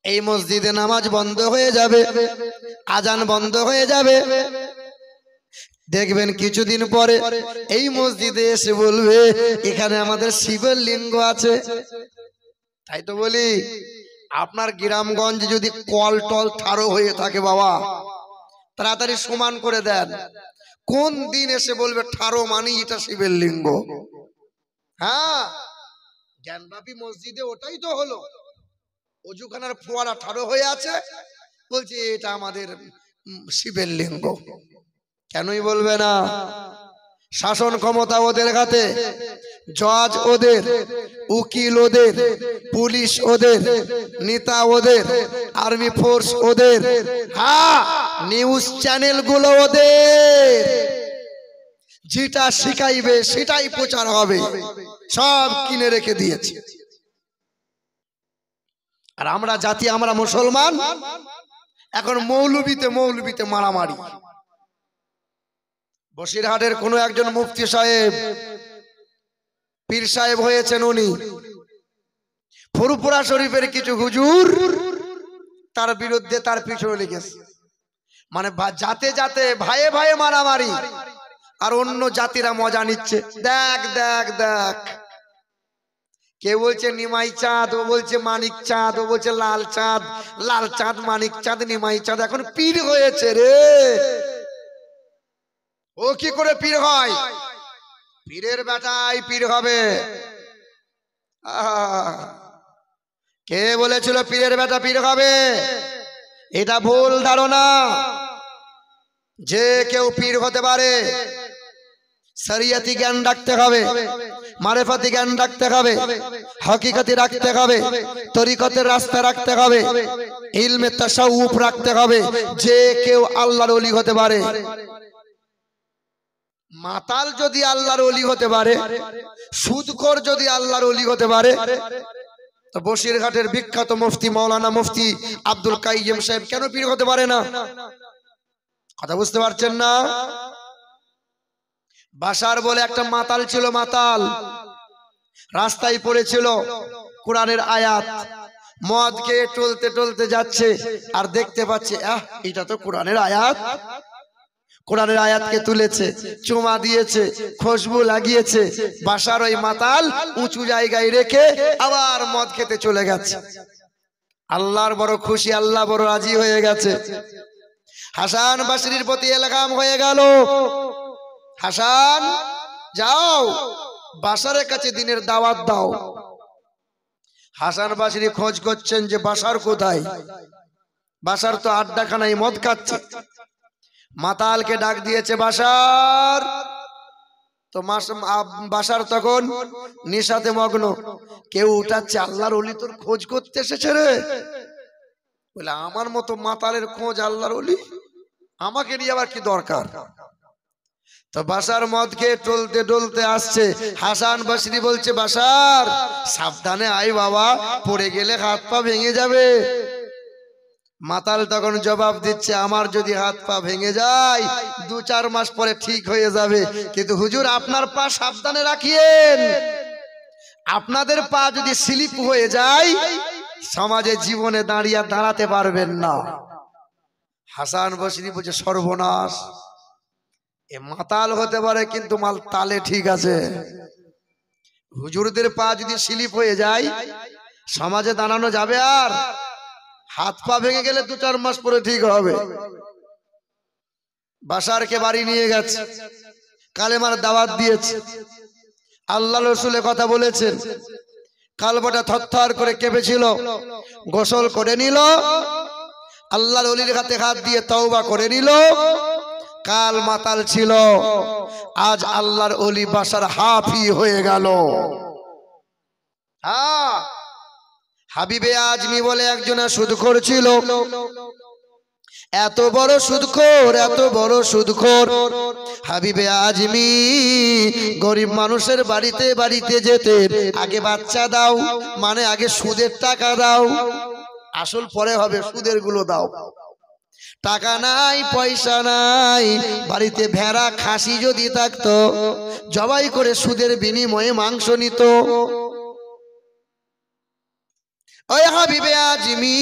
এই মসজিদে নামাজ বন্ধ হয়ে যাবে, আজান বন্ধ হয়ে যাবে, দেখবেন কিছুদিন পরে এই মসজিদে এসে বলবে এখানে আমাদের শিবের লিঙ্গ আছে। তাই তো বলি, আপনার গ্রামগঞ্জ যদি কল টল ঠাড়ো হয়ে থাকে বাবা, তাড়াতাড়ি সমান করে দেন। কোন দিন এসে বলবে ঠাড়ো মানি এটা শিবের লিঙ্গ? হ্যাঁ, জ্ঞানবাপী মসজিদে ওটাই তো হলো, অজুখানার ফোয়ারা ঠাড়ো হয়ে আছে, বলছে এটা আমাদের শিবের লিঙ্গ। কেনই বলবে না? শাসন ক্ষমতা ওদের হাতে, জজ ওদের, উকিল ওদের, পুলিশ ওদের, নেতা ওদের, আর্মি ফোর্স ওদের, হ্যাঁ নিউজ চ্যানেল গুলো ওদের। যেটা শিখাইবে সেটাই প্রচার হবে, সব কিনে রেখে দিয়েছে। আর আমরা জাতি, আমরা মুসলমান, এখন মৌলবীতে মারামারি। বসিরহাটের কোন একজন মুফতি সাহেব, পীর সাহেব হয়েছেন, উনি ফুরফুরা শরীফের কিছু হুজুর তার বিরুদ্ধে তার পিছনে লেগেছে। মানে জাতে জাতে ভাইয়ে ভাইয়ে মারামারি, আর অন্য জাতিরা মজা নিচ্ছে। দেখ দেখ দেখ, কে বলছে নিমাই চাঁদ, ও বলছে মানিক চাঁদ, ও বলছে লাল চাঁদ, লাল চাঁদ মানিক চাঁদ নিমাই চাঁদ এখন পীর হয়েছে রে। ও কি করে পীর হয়? পীরের বেটাই পীর হবে। কে বলেছিল পীরের বেটা পীর হবে? এটা ভুল ধারণা। যে কেউ পীর হতে পারে, শরিয়তি জ্ঞান রাখতে হবে, মারেফাতি জ্ঞান রাখতে হবে, হকিকতি রাখতে হবে, তরিকতের রাস্তা রাখতে হবে, ইলমে তাসাউফ রাখতে হবে। যে কেউ আল্লাহর ওলি হতে পারে। মাতাল যদি আল্লাহর ওলি হতে পারে, সুদখোর যদি আল্লাহর ওলি হতে পারে, তো বসিরঘাটের বিখ্যাত মুফতি মাওলানা মুফতি আব্দুল কাইয়্যিম সাহেব কেন পীর হতে পারে না? কথা বুঝতে পারছেন না? বাশার বলে একটা মাতাল ছিল, মাতাল, রাস্তায় পড়েছিল কোরআনের আয়াত, মদ খেয়ে টলতে টলতে যাচ্ছে, আর দেখতে পাচ্ছে এটা তো কোরআনের আয়াত। কোরআনের আয়াতকে তুলেছে, চুমা দিয়েছে, খুশবু লাগিয়েছে। বাশার ওই মাতাল উঁচু জায়গায় রেখে আবার মদ খেতে চলে গেছে। আল্লাহর বড় খুশি, আল্লাহ বড় রাজি হয়ে গেছে। হাসান বসরির প্রতি ইলহাম হয়ে গেল, হাসান যাও বাশারের কাছে দিনের দাওয়াত দাও। হাসান বসরি খোঁজ করছেন যে বাশার কোথায়। বাশার তো আড্ডাখানায় মদ খাচ্ছে। মাতালকে ডাক দিয়েছে বাশার, তো বাশার তখন নেশাতে মগ্ন। কেউ উঠাচ্ছে, আল্লাহর ওলি তোর খোঁজ করতে এসেছে রে। বলে আমার মতো মাতালের খোঁজ আল্লাহর ওলি, আমাকে নিয়ে আবার কি দরকার? তো বাশার মদ খেয়ে টলতে টলতে আসছে। হাসান বসরি বলছে বাশার সাবধানে আয় বাবা, পড়ে গেলে হাত পা ভেঙে যাবে। মাতাল তখন জবাব দিচ্ছে, আমার যদি হাত পা ভেঙে যায় 2-4 মাস পরে ঠিক হয়ে যাবে, কিন্তু হুজুর আপনার পা সাবধানে রাখিয়েন, আপনাদের পা যদি স্লিপ হয়ে যায় সমাজে জীবনে দাঁড়াতে পারবেন না। হাসান বসরি বলছে সর্বনাশ, এ মাতাল হতে পারে কিন্তু মাল তালে ঠিক আছে। হুজুরদের পা যদি স্লিপ হয়ে যায় সমাজে দাঁড়ানো যাবে? আর হাত পা ভেঙে গেলে 2-4 মাস পরে ঠিক হবে। বাশারকে বাড়ি নিয়ে গেছে, কালেমার দাওয়াত দিয়েছে, আল্লাহ রসুলের কথা বলেছেন। কালবটা থরথর করে কেঁপেছিল, গোসল করে নিল, আল্লাহর ওলির হাতে হাত দিয়ে তওবা করে নিল। কাল মাতাল ছিল, আজ আল্লাহর ওলি বাশার হাফি হয়ে গেল। হাবিবে আজমি বলে একজন সুদখোর ছিল, এত বড় সুদখোর, এত বড় সুদখোর। হাবিবে আজমি গরিব মানুষের বাড়িতে বাড়িতে যেতেন, আগে বাচ্চা দাও, মানে আগে সুদের টাকা দাও, আসল পরে হবে, সুদের গুলো দাও। টাকা নাই, পয়সা নাই, বাড়িতে ভেড়া খাসি যদি থাকতো জবাই করে সুদের বিনিময়ে মাংস নিত। ওই হাবিবে আজমি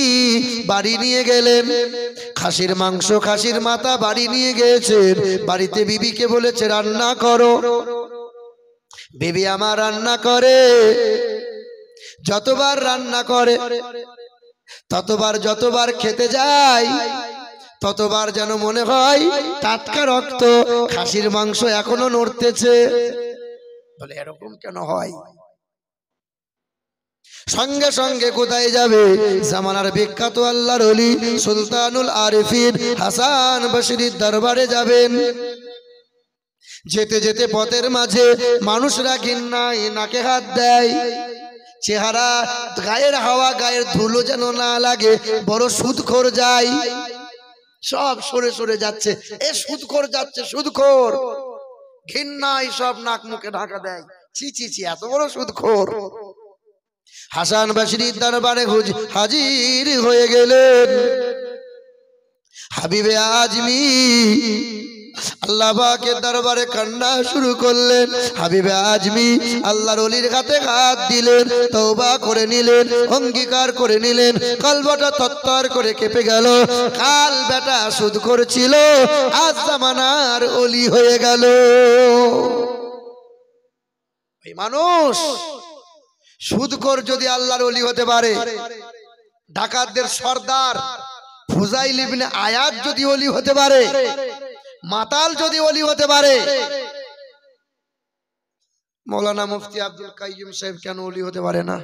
বাড়ি নিয়ে গেলেন, খাসির মাংস খাসির মাথা বাড়ি নিয়ে গিয়েছেন। বাড়িতে বিবিকে বলেছে রান্না করো। বিবি আমার রান্না করে, যতবার রান্না করে যতবার খেতে যায় ততবার যেন মনে হয় টাটকা রক্ত, খাসির মাংস এখনো নড়তেছে। বলে এরকম কেন হয়? সঙ্গে সঙ্গে কোথায় যাবে? জামানার বিখ্যাত আল্লাহর ওলি সুলতানুল আরিফিন হাসান বসরির দরবারে যাবেন। যেতে যেতে পথের মাঝে মানুষরা ঘৃণায় নাকে হাত দেয়, চেহারা গায়ের হাওয়া গায়ের ধুলো যেন না লাগে, বড় সুদখোর যায়, সব সরে সরে যাচ্ছে। এ সুদখোর যাচ্ছে, সুদখোর। ঘৃণায় সব নাক মুখে ঢাকা দেয়, ছি ছি ছি, এত বড় সুদখোর। হাসান বসরির দরবারে হাজির হয়ে গেলেন হাবিবে আজমি। আল্লাহ পাকের দরবারে কান্না শুরু করলেন। হাবিবে আজমি আল্লাহর ওলির হাতে হাত দিলেন, তওবা করে নিলেন, অঙ্গীকার করে নিলেন। কলবটা তত্তর করে কেঁপে গেল। কাল বেটা সুদখোর ছিল, আজ জামানার ওলি হয়ে গেল। এই মানুষ সুদখোর যদি আল্লাহর ওলি হতে পারে, ডাকাতদের সর্দার ফুজাইল ইবনে আয়াদ যদি ওলি হতে পারে, মাতাল যদি ওলি হতে পারে, মৌলানা মুফতি আব্দুল কাইয়ুম সাহেব কেন ওলি হতে পারে না?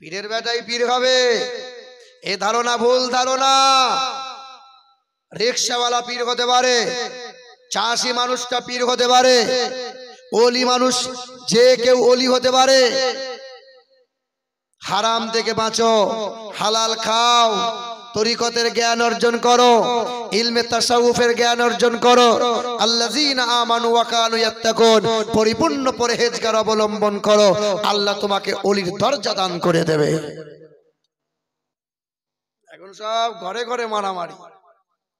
পীরের বেটাই পীর হবে, এ ধারণা ভুল ধারণা। রিকশাওয়ালা পীর হতে পারে, চাষি মানুষটা পীর হতে পারে, ওলি মানুষ যে কেউ ওলি হতে পারে। হারাম থেকে বাঁচো, হালাল খাও, তরিকতের জ্ঞান অর্জন করো, ইলমে তাসাউফের জ্ঞান অর্জন করো। আল্লাযীনা আমানু ওয়া কানু ইয়াত্তাকুন, পরিপূর্ণ পরহেজগার অবলম্বন করো, আল্লাহ তোমাকে ওলির দরজা দান করে দেবে। এখন সব ঘরে ঘরে মারামারি।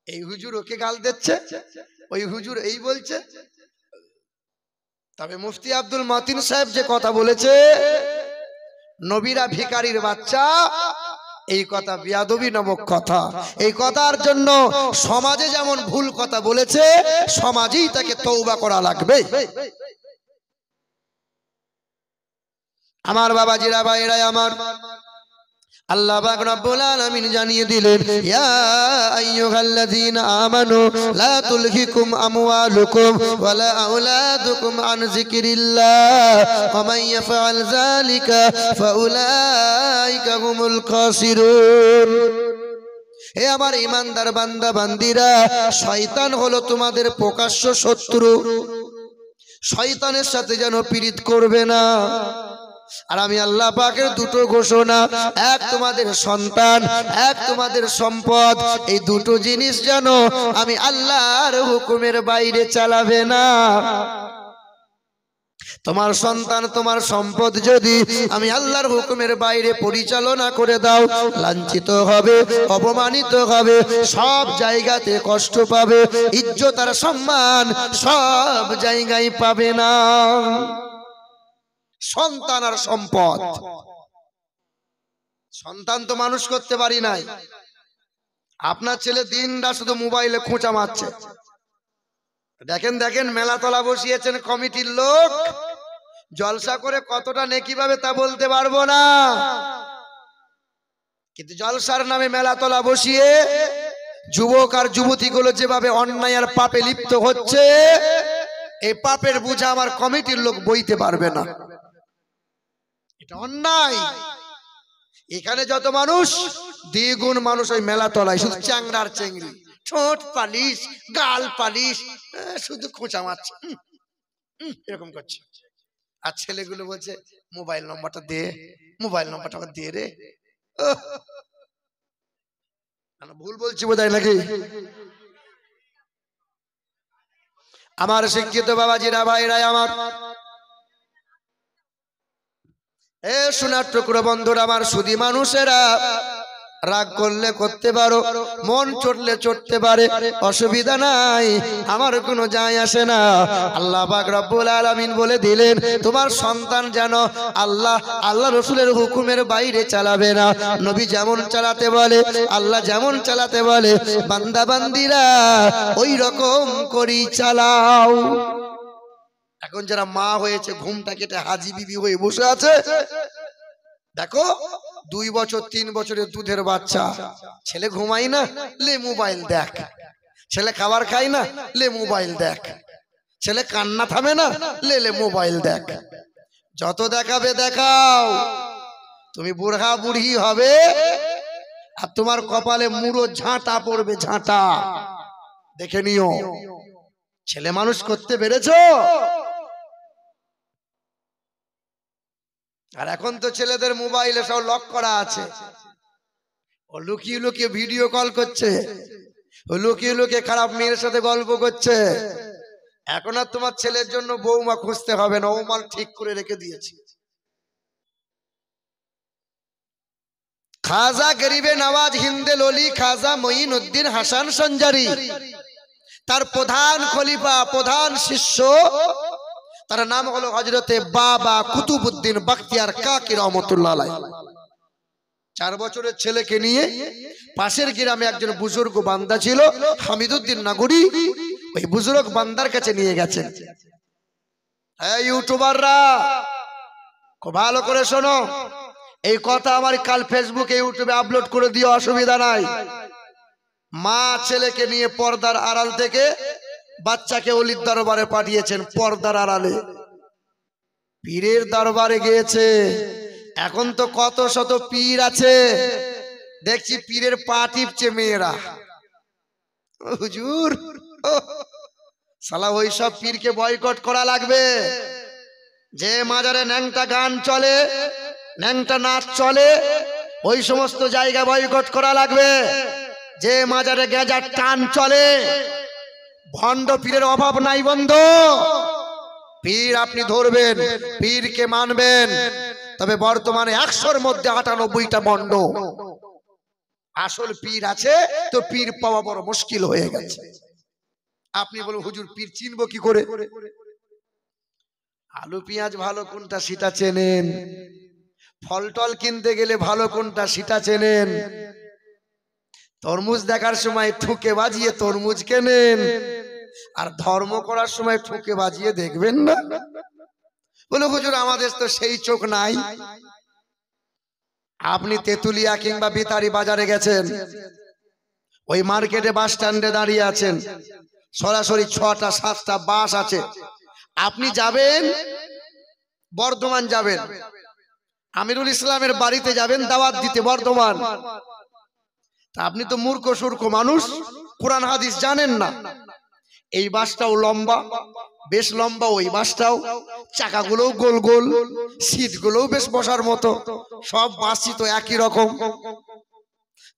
এই হুজুর ওকে গাল দিচ্ছে, ওই হুজুর এই বলছে। তবে মুফতি আব্দুল মতিন সাহেব যে কথা বলেছে, নবীরা ভিখারির বাচ্চা, এই কথা বিয়াদবি নামক কথা। এই কথার জন্য সমাজে যেমন ভুল কথা বলেছে, সমাজেই তাকে তওবা করা লাগবে। আমার বাবাজিরা, ভাইরা আমার, আল্লাহ পাক রব্বুল আলামিন জানিয়ে দিলেন, ইয়া আইয়ুহাল্লাযীনা আমানু লা তুলহিকুম আমওয়ালুকুম ওয়ালা আওলাদুকুম আন যিকরিল্লাহ ওয়া মান ইয়াফআল যালিকা ফাউলাইকা হুমুল খাসিরুন। হে আমার ঈমানদার বান্দা বান্দিরা, শয়তান হলো তোমাদের প্রকাশ্য শত্রু। শয়তানের সাথে যেন পীড়িত করবে না। আর আমি আল্লাহ পাকের দুটো ঘোষণা, এক তোমাদের সন্তান, এক তোমাদের সম্পদ, এই দুটো জিনিস যেন আমি আল্লাহর হুকুমের বাইরে চালাবে না। তোমার সন্তান তোমার সম্পদ যদি আমি আল্লাহর হুকুমের বাইরে পরিচালনা করে দাও, লাঞ্ছিত হবে, অপমানিত হবে, সব জায়গাতে কষ্ট পাবে, ইজ্জত আর সম্মান সব জায়গায় পাবে না। সন্তান আর সম্পদ, সন্তান তো মানুষ করতে পারি নাই। আপনার ছেলে দিনটা শুধু মোবাইলে খোঁচা মারছে। দেখেন দেখেন, মেলাতলা বসিয়েছেন কমিটির লোক, জলসা করে কতটা নেকি পাবে তা বলতে পারবো না, কিন্তু জলসার নামে মেলাতলা বসিয়ে যুবক আর যুবতীগুলো যেভাবে অন্যায় আর পাপে লিপ্ত হচ্ছে, এই পাপের বোঝা আমার কমিটির লোক বইতে পারবে না। এটা অন্যায়। এখানে যত মানুষ, দ্বিগুণ মানুষ ওই মেলাতলায় শুধু চ্যাংড়ার চেংড়ি, ঠোঁট পালিশ, গাল পালিশ, শুধু খোঁচা মারছে, এরকম করছে। আর ছেলেগুলো বলছে মোবাইল নম্বরটা দে, মোবাইল নম্বরটা দিয়ে রে। ভুল বলছি বোধহয় নাকি? আমার শিক্ষিত বাবাজিরা, ভাইরা আমার, এ সোনার টুকরো বন্ধুরা আমার, সুধী মানুষেরা, রাগ করলে করতে পারো, মন চটলে চটতে পারে, অসুবিধা নাই, আমার কোনো যায় আসে না। আল্লাহ পাক রব্বুল আলামিন বলে দিলেন তোমার সন্তান যেন আল্লাহ রসুলের হুকুমের বাইরে চালাবে না। নবী যেমন চালাতে বলে, আল্লাহ যেমন চালাতে বলে, বান্দা বান্দিরা ওই রকম করেই চালাও। এখন যারা মা হয়েছে ঘুমটা কেটে হাজি বিবি হয়ে বসে আছে, দেখো 2 বছর 3 বছরের দুধের বাচ্চা, ছেলে ঘুমাই না, লে মোবাইল দেখ, ছেলে খাবার খাই না, লে মোবাইল দেখ, ছেলে কান্না থামে না, লে মোবাইল দেখ। যত দেখাবে দেখাও, তুমি বুড়া বুড়ি হবে আর তোমার কপালে মুড়ো ঝাঁটা পড়বে, ঝাঁটা। দেখে নিও, ছেলে মানুষ করতে পেরেছো? আর এখন তো ছেলেদের মোবাইলে সব লক করা আছে, ও লুকিয়ে লুকিয়ে ভিডিও কল করছে, ও লুকিয়ে লুকিয়ে খারাপ মেয়ের সাথে গল্প করছে। এখন আর তোমার ছেলের জন্য বৌমা খুঁজতে হবে না, ও মাল ঠিক করে রেখে দিয়েছে। খাজা গরিবে নওয়াজ হিন্দে লোলি খাজা মঈনুদ্দিন হাসান সঞ্জারি, তার প্রধান খলিফা, প্রধান শিষ্য, তার নাম হলো হযরতে বাবা কুতুবউদ্দিন বখতিয়ার কাকি রহমাতুল্লাহ আলাইহি। 4 বছরের ছেলেকে নিয়ে পাশের গ্রামে একজন বুজুর্গ বান্দা ছিল হামিদউদ্দিন নগরী, ওই বুজুর্গ বান্দার কাছে নিয়ে গেছেন। এই ইউটিউবাররা খুব ভালো করে শোনো, এই কথা আমার কাল ফেসবুকে ইউটিউবে আপলোড করে দিও, অসুবিধা নাই। মা ছেলেকে নিয়ে পর্দার আড়াল থেকে বাচ্চাকে অলির দরবারে পাঠিয়েছেন, পর্দার আড়ালে পীরের দরবারে গিয়েছে। এখন তো কত শত পীর আছে, দেখছি পীরের পা টিপছে মেয়েরা। হুজুর শালা ওইসব পীরকে বয়কট করা লাগবে। যে মাজারে ন্যাংটা গান চলে, ন্যাংটা নাচ চলে, ওই সমস্ত জায়গা বয়কট করা লাগবে। যে মাজারে গেজার টান চলে, ভণ্ড পীরের অভাব নাই বন্ধু। পীর আপনি ধরবেন, পীরকে মানবেন, তবে বর্তমানে 100-র মধ্যে 98টা ভণ্ড। আসল পীর আছে তো পীর পাওয়া বড় মুশকিল হয়ে গেছে। আপনি বলুন হুজুর পীর চিনবো কি করে? আলু পেঁয়াজ ভালো কোনটা সেটা চেনেন, ফল টল কিনতে গেলে ভালো কোনটা সেটা চেনেন, তরমুজ দেখার সময় ঠুকে বাজিয়ে তরমুজ কেনেন, আর ধর্ম করার সময় ঠুকে বাজিয়ে দেখবেন না। বলে হুজুর আমাদের তো সেই চোখ নাই। আপনি তেতুলিয়া কিংবা বিতারি বাজারে গেছেন, ওই মার্কেটে বাস স্ট্যান্ডে দাঁড়িয়ে আছেন, সরাসরি 6টা 7টা বাস আছে। আপনি যাবেন বর্ধমান, যাবেন আমিরুল ইসলামের বাড়িতে যাবেন দাওয়াত দিতে বর্ধমান। তা আপনি তো মূর্খ সূর্খ মানুষ, কোরআন হাদিস জানেন না। এই বাসটাও লম্বা, বেশ লম্বা, ওই বাসটাও চাকাগুলোও গোল গোল, সিটগুলোও বেশ বসার মতো, সব বাসই তো একই রকম।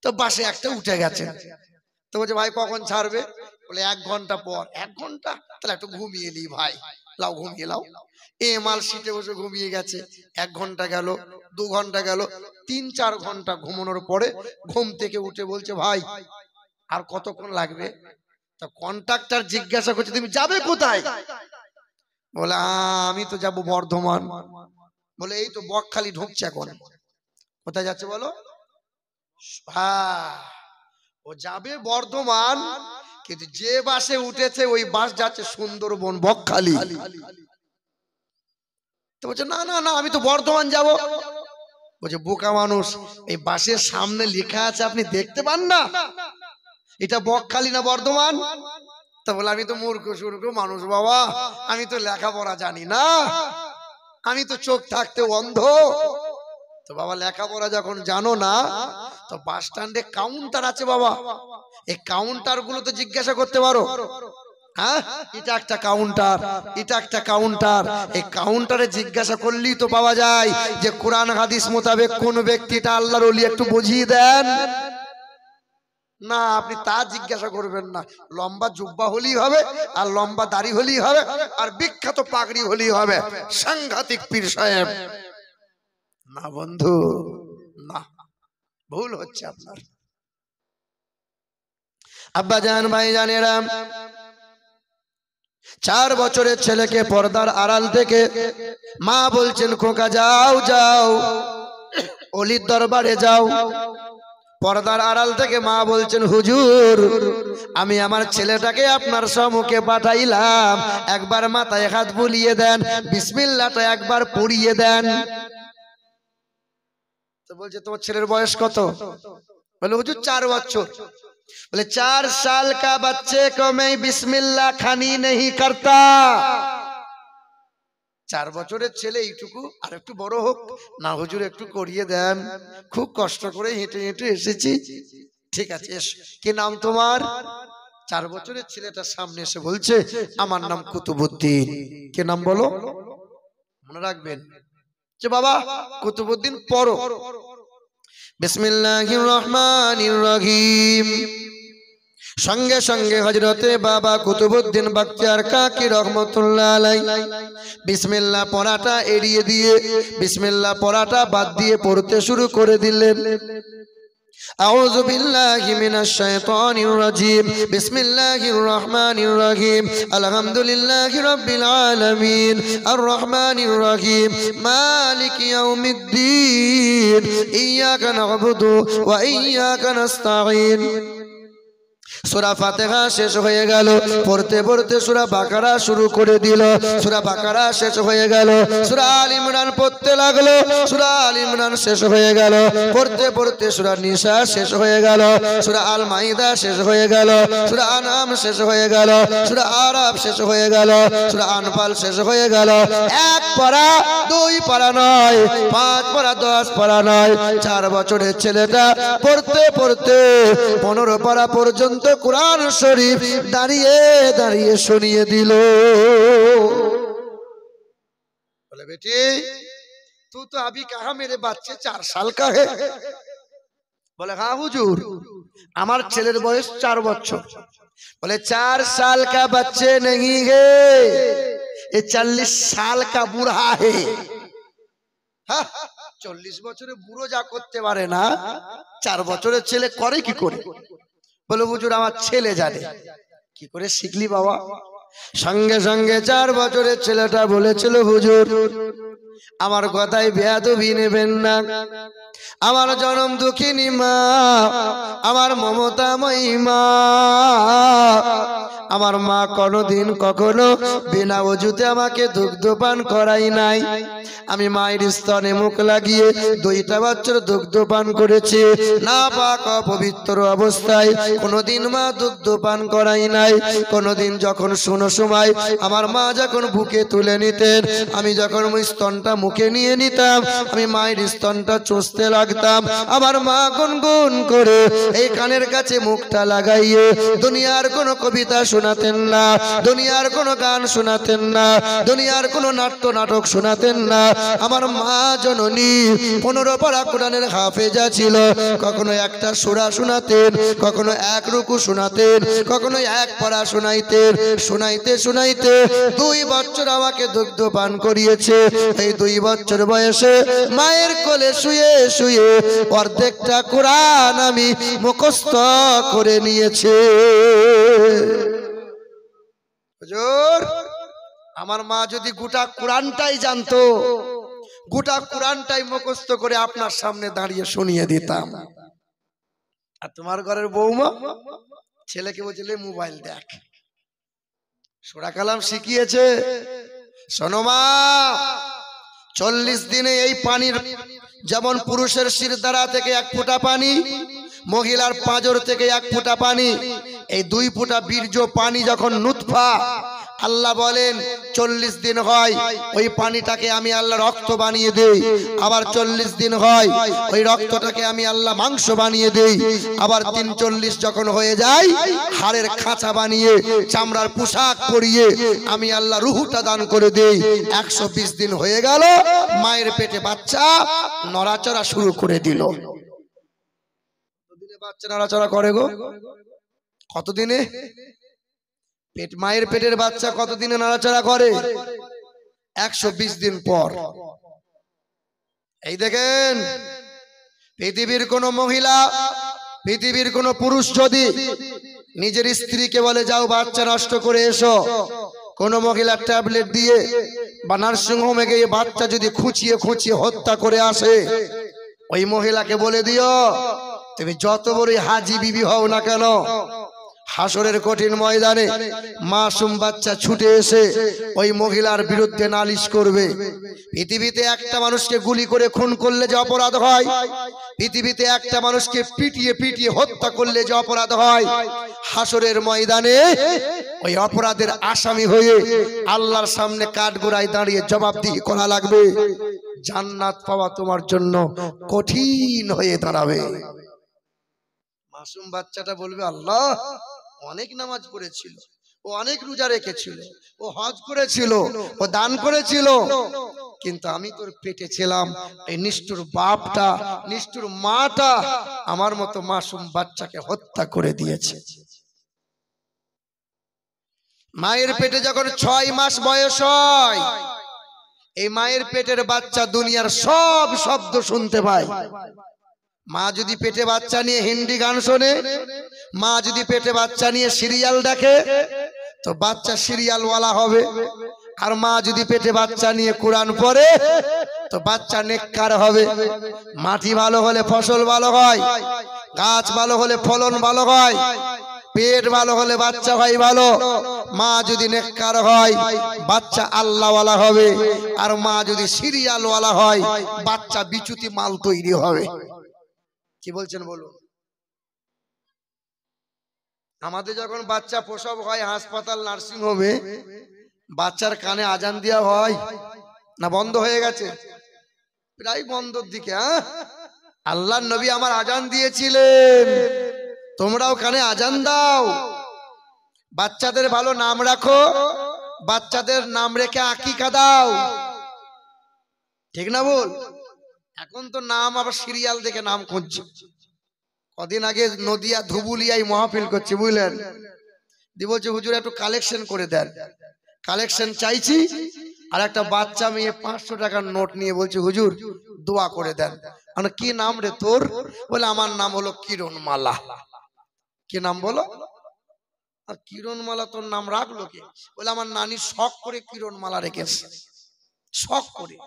তো বাসে একটা উঠে গেছে, তো বলছে ভাই কখন ছাড়বে? বলে 1 ঘন্টা পর। 1 ঘন্টা? তাহলে একটু ঘুমিয়ে নি ভাই, লাও ঘুমিয়ে লাও। এ মাল সিটে বসে ঘুমিয়ে গেছে। 1 ঘন্টা গেল, 2 ঘন্টা গেল, 3-4 ঘন্টা ঘুমানোর পরে ঘুম থেকে উঠে বলছে ভাই আর কতক্ষণ লাগবে? তা কন্ট্রাক্টর জিজ্ঞাসা করছে তুমি যাবে কোথায়? বলে আমি তো যাব বর্ধমান। বলে এই তো বকখালি ঢুকছে এখন। কোথায় যাচ্ছে বলো? ও যাবে বর্ধমান, কিন্তু যে বাসে উঠেছে ওই বাস যাচ্ছে সুন্দরবন, বকখালি। তো বলছে না না না আমি তো বর্ধমান যাব। বলছে বোকা মানুষ, এই বাসের সামনে লেখা আছে আপনি দেখতে পান না এটা বকখালি না বর্ধমান? তা বলে আমি তো মূর্খ সূর্খ মানুষ বাবা, আমি তো লেখাপড়া জানি না, আমি তো চোখ থাকতে অন্ধ। তো বাবা লেখাপড়া যখন জানো না, তো বাস স্ট্যান্ডে কাউন্টার আছে বাবা, এই কাউন্টার গুলো তো জিজ্ঞাসা করতে পারো। হ্যাঁ এটা একটা কাউন্টার, এটা একটা কাউন্টার, এই কাউন্টারে জিজ্ঞাসা করলেই তো পাওয়া যায় যে কোরআন হাদিস মোতাবেক কোন ব্যক্তিটা আল্লাহর ওলি, একটু বুঝিয়ে দেন না। আপনি তা জিজ্ঞাসা করবেন না, লম্বা জুব্বা হলেই হবে, আর লম্বা দাড়ি হলেই হবে, আর বিখ্যাত পাগড়ি হলেই হবে, সাংঘাতিক পীর সাহেব না বন্ধু না। ভুল হচ্ছে আপনার। আব্বা জান, ভাই জানেরা, 4 বছরের ছেলেকে পর্দার আড়াল থেকে মা বলছেন, খোকা যাও যাও অলির দরবারে যাও। পর্দার আড়াল থেকে মা বলছেন, হুজুর আমি আমার ছেলেটাকে আপনার সম্মুখে পাঠাইলাম, একবার মাথায় হাত বুলিয়ে দেন, বিসমিল্লাহটা একবার পড়িয়ে দেন। তো বলছে, তোমার ছেলের বয়স কত? বলে, হুজুর 4 বছর। बोले 4 साल का बच्चे को मैं बिस्मिल्लाह खानी नहीं करता। 4 বছরের ছেলে এইটুকু, আর একটু বড় হোক না হুজুর, একটু করিয়ে দেন, খুব কষ্ট করে হেঁটে হেঁটে এসেছি। ঠিক আছে এসো, কি নাম তোমার? 4 বছরের ছেলেটার সামনে এসে বলছে, আমার নাম কুতুবউদ্দিন। কি নাম বলো? মনে রাখবেন যে বাবা কুতুবউদ্দিন পড়ো। বিসমিল্লাহির রহমানির রহিম। সঙ্গে সঙ্গে হযরতে বাবা কুতুবউদ্দিন বখতিয়ার কাকি রহমাতুল্লাহ আলাইহি বিসমিল্লাহ পড়াটা এড়িয়ে দিয়ে, বিসমিল্লাহ পড়াটা বাদ দিয়ে পড়তে শুরু করে দিলেন। আউযু বিল্লাহি মিনাশ শাইতানির রাজীম। বিসমিল্লাহির রহমানির রহিম। আলহামদুলিল্লাহি রাব্বিল আলামিন আর রহমানির রহিম মালিকি ইয়াউমিদ্দিন ইয়্যাকা না'বুদু ওয়া ইয়্যাকা নাস্তাঈন। সূরা ফাতিহা শেষ হয়ে গেল, পড়তে পড়তে সূরা বাকারা শুরু করে দিল। সূরা বাকারা শেষ হয়ে গেল, সূরা আল ইমরান পড়তে লাগলো। সূরা আল ইমরান শেষ হয়ে গেল, পড়তে পড়তে সূরা নিসা শেষ হয়ে গেল, সূরা আল মাইদা শেষ হয়ে গেল, সূরা আনাম শেষ হয়ে গেল, সূরা আরাফ শেষ হয়ে গেল, সূরা আনফাল শেষ হয়ে গেল। 1 পারা 2 পারা নয়, 5 পারা 10 পারা নয়, 4 বছরের ছেলেটা পড়তে পড়তে 15 পারা পর্যন্ত कुरान शरीफ दाঁড়িয়ে দাঁড়িয়ে শুনিয়ে দিল। बोले बेटी तू तो अभी कहा मेरे बच्चे 4 साल का है? बोले हाँ हुजूर আমার ছেলের বয়স 4 বছর। बोले 4 साल का बच्चे नहीं है, ये 40 साल का बूढ़ा है। 40 বছরের বুড়ো যা করতে পারে না, 4 বছরের ছেলে করে কি করে? বলে হুজুর আমার ছেলে জানে। কি করে শিখলি বাবা? সঙ্গে সঙ্গে 4 বছরের ছেলেটা বলেছিল, হুজুর আমার কথায় বেয়াদবি নেবেন না, আমার জনম দুঃখিনী মা, আমার মমতাময়ী মা, আমার মা কোনোদিন কখনো বিনা ওযুতে আমাকে দুগ্ধ পান করাই নাই। আমি মায়ের স্তনে মুখ লাগিয়ে 2টা বছর দুগ্ধ পান করেছি, না পাক অপবিত্র অবস্থায় কোনোদিন মা দুগ্ধ পান করাই নাই। কোনোদিন যখন শোনো সময় আমার মা যখন বুকে তুলে নিতেন, আমি যখন ওই স্তনটা মুখে নিয়ে নিতাম, আমি মায়ের স্তনটা চুষতে লাগতাম। আমার মা গুনগুন করে এই কানের কাছে মুখটা লাগাইয়ে দুনিয়ার কোনো কবিতা শোনাতেন না, দুনিয়ার কোনো গান শোনাতেন না, দুনিয়ার কোনো নাট্য নাটক শোনাতেন না। আমার মা জননী 15 পারা কোরআনের হাফেজা ছিল। কখনো একটা সূরা শোনাতেন, কখনো 1 রুকু শোনাতেন, কখনো 1 পারা শোনাইতেন। শোনাইতে শোনাইতে 2 বছর আমাকে দুগ্ধ পান করিয়েছে। এই 2 বছর বয়সে মায়ের কোলে শুয়ে শুয়ে অর্ধেকটা কোরআন আমি মুখস্থ করে নিয়েছি। হুজুর আমার মা যদি গোটা কোরআনটাই জানতো, গোটা কোরআনটাই মুখস্থ করে আপনার সামনে দাঁড়িয়ে শুনিয়ে দিতাম। আর তোমার ঘরের বৌমা ছেলেকে বলছিলে মোবাইল দেখ, সূরা কালাম শিখিয়েছে। শোনো মা, 40 দিনে এই পানির, যেমন পুরুষের শিরদাঁড়া থেকে 1 ফোঁটা পানি, মহিলার পাঁজর থেকে 1 ফোঁটা পানি, এই 2 ফোঁটা বীর্য পানি যখন নুতফা আল্লাহ বলেন 40 দিন হয়, ওই পানিটাকে আমি আল্লাহ রক্ত বানিয়ে দেই। আবার 40 দিন হয়, ওই রক্তটাকে আমি আল্লাহ মাংস বানিয়ে দেই। আবার 43 যখন হয়ে যায়, হাড়ের খাঁচা বানিয়ে চামড়ার পোশাক পরিয়ে আমি আল্লাহ রূহটা দান করে দেই। 120 দিন হয়ে গেল, মায়ের পেটে বাচ্চা নড়াচড়া শুরু করে দিল। কতদিনে বাচ্চা নড়াচড়া করে গো? কতদিনে? মায়ের পেটের বাচ্চা কতদিনে নাড়াচাড়া করে? 120 দিন পর। এই দেখেন পৃথিবীর কোন মহিলা, পৃথিবীর কোন পুরুষ যদি নিজের স্ত্রীকে বলে যাও বাচ্চা নষ্ট করে এসো, কোন মহিলা ট্যাবলেট দিয়ে বা নার্সিং হোমে গিয়ে বাচ্চা যদি খুঁচিয়ে খুঁচিয়ে হত্যা করে আসে, ওই মহিলাকে বলে দিও তুমি যত বড়ই হাজি বিবি হও না কেন, হাসরের কঠিন ময়দানে মাসুম বাচ্চা ছুটে এসে ওই মহিলার বিরুদ্ধে নালিশ করবে। পৃথিবীতে একটা মানুষকে গুলি করে খুন করলে যে অপরাধ হয়, পৃথিবীতে একটা মানুষকে পিটিয়ে পিটিয়ে হত্যা করলে যে অপরাধ হয়, হাসরের ময়দানে ওই অপরাধের আসামি হয়ে আল্লাহর সামনে কাঠগড়ায় দাঁড়িয়ে জবাবদিহি করা লাগবে। জান্নাত পাওয়া তোমার জন্য কঠিন হয়ে দাঁড়াবে। মাসুম বাচ্চাটা বলবে আল্লাহ অনেক নামাজ পড়েছিল, ও অনেক রোজা রেখেছিল, ও হজ করেছিল, ও দান করেছিল, কিন্তু আমি তোর পেটে ছিলাম, এই নিষ্ঠুর বাপটা নিষ্ঠুর মাটা আমার মতো মাসুম বাচ্চাকে হত্যা করে দিয়েছে। মায়ের পেটে যখন 6 মাস বয়স হয়, এই মায়ের পেটের বাচ্চা দুনিয়ার সব শব্দ শুনতে পায়। মা যদি পেটে বাচ্চা নিয়ে হিন্দি গান শোনে, মা যদি পেটে বাচ্চা নিয়ে সিরিয়াল দেখে, তো বাচ্চা সিরিয়াল ওয়ালা হবে। আর মা যদি পেটে বাচ্চা নিয়ে কোরআন পড়ে, তো বাচ্চা নেককার হবে। মাটি ভালো হলে ফসল ভালো হয়, গাছ ভালো হলে ফলন ভালো হয়, পেট ভালো হলে বাচ্চা হয় ভালো। মা যদি নেককার হয়, বাচ্চা আল্লাহওয়ালা হবে। আর মা যদি সিরিয়াল ওয়ালা হয়, বাচ্চা বিচুতি মাল তৈরি হবে। কি বলছেন বলুন? আমাদের যখন বাচ্চা প্রসব হয় হাসপাতাল নার্সিং হোমে, বাচ্চার কানে আজান দেওয়া হয় না বন্ধ হয়ে গেছে? প্রায় বন্ধর দিকে। আল্লাহর নবী আমার আজান দিয়েছিলেন, তোমরাও কানে আজান দাও। বাচ্চাদের ভালো নাম রাখো, বাচ্চাদের নাম রেখে আকিকা দাও, ঠিক না বল? এখন তো নাম আবার সিরিয়াল দেখে নাম খুঁজছে। কদিন আগে নদিয়া ধুবুলিয়ায় মাহফিল করছে, বুঝলেন? দি বলছে হুজুর একটু কালেকশন করে দেন। কালেকশন চাইছি, আর একটা বাচ্চা মেয়ে 500 টাকার নোট নিয়ে বলছে হুজুর দোয়া করে দেন। মানে কি নাম রে তোর? বলে আমার নাম হলো কিরণমালা। কি নাম বলো? আর কিরণমালা তোর নাম রাখলো কে? বলে আমার নানি শখ করে কিরণমালা রেখেছে, শখ করে।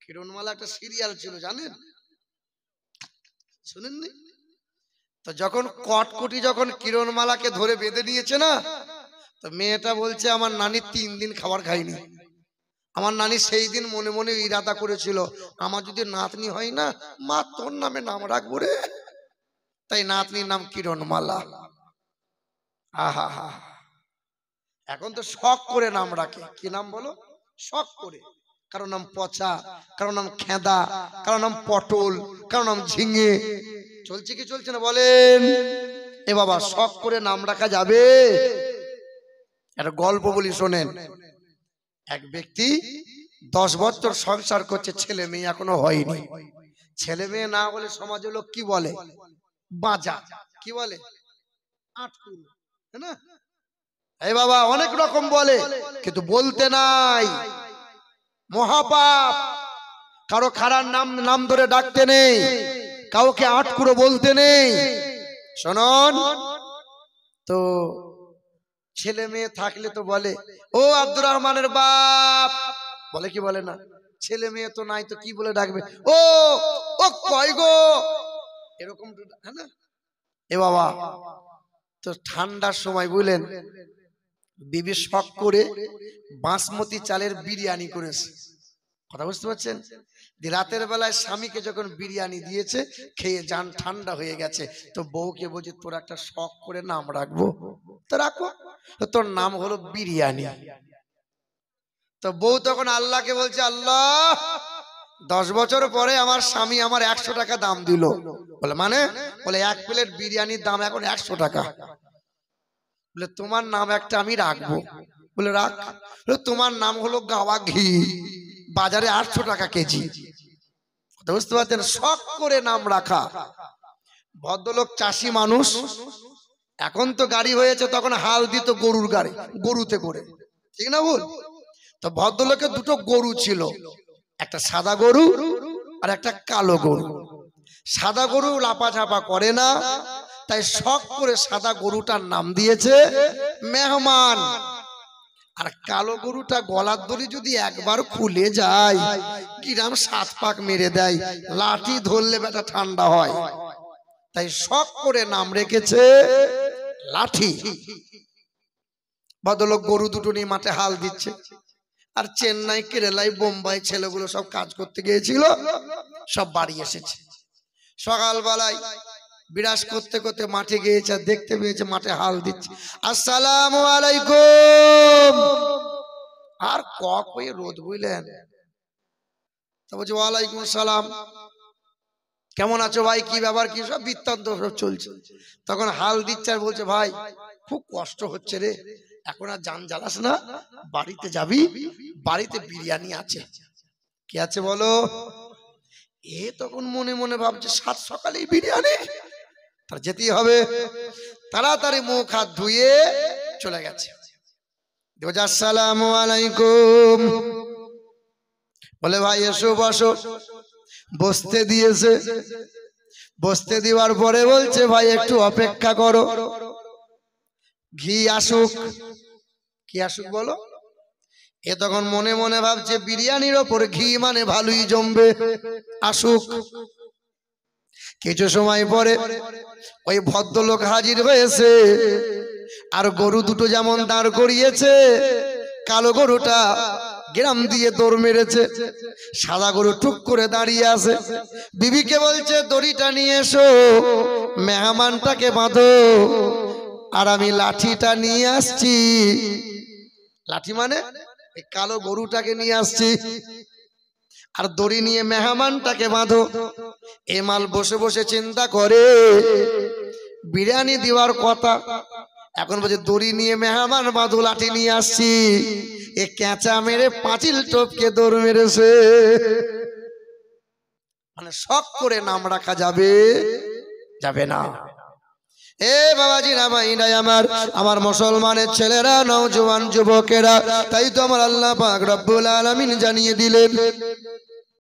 কিরণমালা একটা সিরিয়াল ছিল, জানেন? শুনেননি? তো যখন কটকটি যখন কিরণমালাকে ধরে বেঁধে নিয়েছে না, তো মেয়েটা বলছে আমার নানি 3 দিন খাবার খায়নি। আমার নানি সেই দিন মনে মনে ইরাদা করেছিল, আমার যদি নাতনি হয় না, মা তোর নামে নাম রাখবো রে। তাই নাতনির নাম কিরণমালা। আহা হা, এখন তো শখ করে নাম রাখে। কি নাম বলো? শখ করে। কারো নাম পচা, কারো নাম খেদা, কারো নাম পটল, কারো নাম ঝিঙে। চলছে কি চলছে না বলেন? এ বাবা, শখ করে নাম রাখা যাবে? একটা গল্প বলি শোনেন। এক ব্যক্তি 10 বছর সংসার করছে, ছেলে মেয়ে এখনো হয়নি। ছেলে মেয়ে না বলে সমাজের লোক কি বলে? বাজা। কি বলে? আটকুরু, তাই না? এই বাবা অনেক রকম বলে, কিন্তু বলতে নাই, মহাপাপ। কারো খারাপ নাম ধরে ডাকতে নেই, কাউকে আটকুরো বলতে নেই। শুনুন তো, ছেলে মেয়ে থাকলে তো বলে ও আব্দুর রহমানের বাপ, বলে কি বলে না? ছেলে মেয়ে তো নাই, তো কি বলে ডাকবে? ও ও কয় গো, এরকম, হ্যাঁ না? এ বাবা, তো ঠান্ডার সময় বুঝলেন, বিবি শখ করে বাসমতি চালের বিরিয়ানি করেছে। কথা বুঝতে পারছেন? রাতের বেলায় স্বামীকে যখন বিরিয়ানি দিয়েছে, খেয়ে যান ঠান্ডা হয়ে গেছে, তো বউকে বলছে তোর একটা শখ করে নাম রাখবো, তো রাখো, তোর নাম হলো বিরিয়ানি। তো বউ তখন আল্লাহকে বলছে আল্লাহ 10 বছর পরে আমার স্বামী আমার 100 টাকা দাম দিল। বলে মানে? বলে 1 প্লেট বিরিয়ানির দাম এখন 100 টাকা। বলে তোমার নাম একটা আমি রাখবো। বলে রাখ। তোমার নাম হলো গাওয়া ঘি, বাজারে 800 টাকা কেজি। বুঝতে পারছেন? শখ করে নাম রাখা। ভদ্রলোক চাষি মানুষ, এখন তো গাড়ি হয়েছে, তখন হাল দিত গরুর গাড়ি, গরুতে করে, ঠিক না বল? তো ভদ্রলোকের 2টো গরু ছিল, একটা সাদা গরু আর একটা কালো গরু। সাদা গরু লাপাঝাপা করে না, তাই শখ করে সাদা গরুটার নাম দিয়েছে মেহমান। আর কালো গরুটা গলার দড়ি যদি একবার খুলে যায়, কিরাম 7 পাক মেরে দেয়, লাঠি ধরলে বেটা ঠান্ডা হয়, তাই শখ করে নাম রেখেছে লাঠি। ভদ্রলোক গরু দুটো নিয়ে মাঠে হাল দিচ্ছে, আর চেন্নাই, কেরালাই, বোম্বাই ছেলেগুলো সব কাজ করতে গিয়েছিল, সব বাড়ি এসেছে। সকালবেলায় বিরাজ করতে করতে মাঠে গিয়েছে, আর দেখতে পেয়েছে মাঠে হাল দিচ্ছে। আসসালামু আলাইকুম। আর কক হয়ে রোদ বুঝলেন, তা বলছে ওয়ালাইকুম সালাম, কেমন আছো ভাই, কি ব্যাপার, কি সব বৃত্তান্ত সব চলছে। তখন হাল দিচ্ছে আর বলছে ভাই খুব কষ্ট হচ্ছে রে, এখন আর জান জ্বালাস না, বাড়িতে যাবি, বাড়িতে বিরিয়ানি আছে। কি আছে বলো? এ তখন মনে মনে ভাবছে 7 সকালেই বিরিয়ানি, তার যেতেই হবে। তাড়াতাড়ি মুখ হাত ধুয়ে চলে গেছে। আসসালামু আলাইকুম। বলে ভাই এসো বসো। বসতে দিয়েছে, বসতে দেওয়ার পরে বলছে ভাই একটু অপেক্ষা করো, ঘি আসুক। কি আসুক বলো? এ তখন মনে মনে ভাবছে বিরিয়ানির ওপর ঘি মানে ভালোই জমবে, আসুক। কিছু সময় পরে ওই ভদ্রলোক হাজির হয়েছে, আর গরু দুটো যেমন দাঁড় করিয়েছে, কালো গরুটা গ্রাম দিয়ে দৌড় মেরেছে, সাদা গরু টুক করে দাঁড়িয়ে আছে। বিবিকে বলছে দড়িটা নিয়ে এসো, মেহমানটাকে বাঁধো, আর আমি লাঠিটা নিয়ে আসছি। লাঠি মানে এই কালো গরুটাকে নিয়ে আসছি, আর দড়ি নিয়ে মেহমানটাকে বাঁধো। এ মাল বসে বসে চিন্তা করে বিরিয়ানি দেওয়ার কথা, এখন বলছে দড়ি নিয়ে মেহমান বাঁধো, লাঠি নিয়ে আসছি। এ কেঁচা মেরে পাঁচিল টপকে দৌড় মেরেছে। মানে শখ করে নাম রাখা যাবে যাবে না। এ বাবাজিরা ভাইরাই আমার, আমার মুসলমানের ছেলেরা, নওজোয়ান যুবকেরা, তাই তো আমার আল্লাহ পাক রব্বুল আলামিন জানিয়ে দিলেন